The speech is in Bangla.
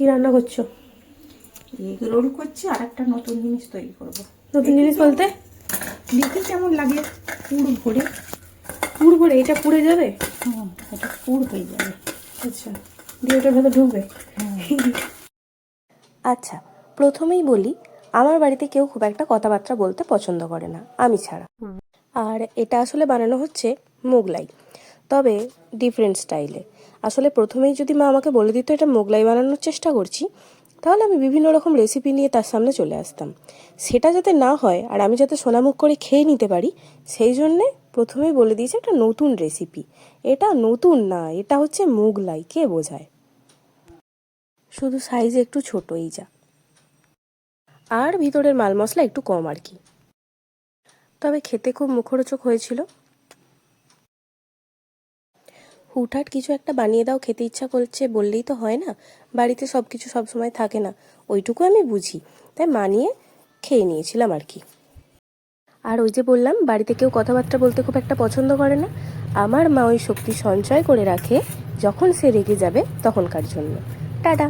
কি রান্না করছো? এগ রোল করছি, আর একটা নতুন জিনিস তৈরি করব। নতুন জিনিস বলতে? দেখি কেমন লাগে। পুর ভরে। পুর ভরে? এটা পুড়ে যাবে? এটা পুর হয়ে যাবে। আচ্ছা, দিয়ে ওটার ভেতর ঢুকবে? আচ্ছা, প্রথমেই বলি, আমার বাড়িতে কেউ খুব একটা কথাবার্তা বলতে পছন্দ করে না, আমি ছাড়া। আর এটা আসলে বানানো হচ্ছে মোগলাই, তবে ডিফারেন্ট স্টাইলে। আসলে প্রথমেই যদি মা আমাকে বলে দিত এটা মোগলাই বানানোর চেষ্টা করছি, তাহলে আমি বিভিন্ন রকম রেসিপি নিয়ে তার সামনে চলে আসতাম। সেটা যাতে না হয় আর আমি যাতে সোনামুখ করে খেয়ে নিতে পারি, সেই জন্যে প্রথমেই বলে দিয়েছে একটা নতুন রেসিপি। এটা নতুন না, এটা হচ্ছে মোগলাই, কে বোঝায়। শুধু সাইজে একটু ছোটই যা, আর ভিতরের মাল মশলা একটু কম আর কি। তবে খেতে খুব মুখরোচক হয়েছিল। হুটহাট কিছু একটা বানিয়ে দাও, খেতে ইচ্ছা করছে বললেই তো হয় না, বাড়িতে সব কিছু সবসময় থাকে না, ওইটুকু আমি বুঝি, তাই মানিয়ে খেয়ে নিয়েছিলাম আর কি। আর ওই যে বললাম, বাড়িতে কেউ কথাবার্তা বলতে খুব একটা পছন্দ করে না, আমার মা ওই শক্তি সঞ্চয় করে রাখে যখন সে রেগে যাবে তখনকার জন্য। টাটা।